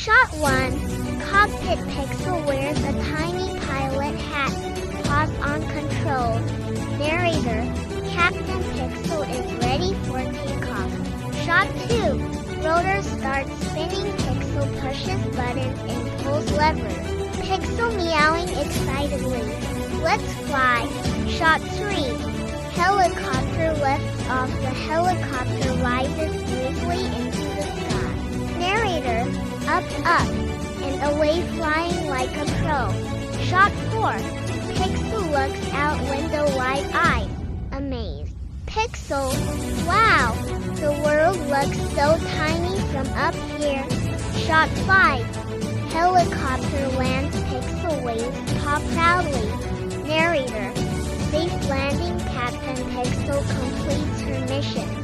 Shot 1. Cockpit Pixel wears a tiny pilot hat. Pause on control. Narrator. Captain Pixel is ready for takeoff. Shot 2. Rotor starts spinning. Pixel pushes buttons and pulls levers. Pixel meowing excitedly. Let's fly. Shot 3. Helicopter lifts off. The helicopter rises smoothly into the sky. Narrator. Up, up, and away flying like a pro. Shot 4. Pixel looks out window wide-eyed, amazed. Pixel. Wow, the world looks so tiny from up here. Shot 5. Helicopter lands. Pixel waves paw proudly. Narrator. Safe landing. Captain Pixel completes her mission.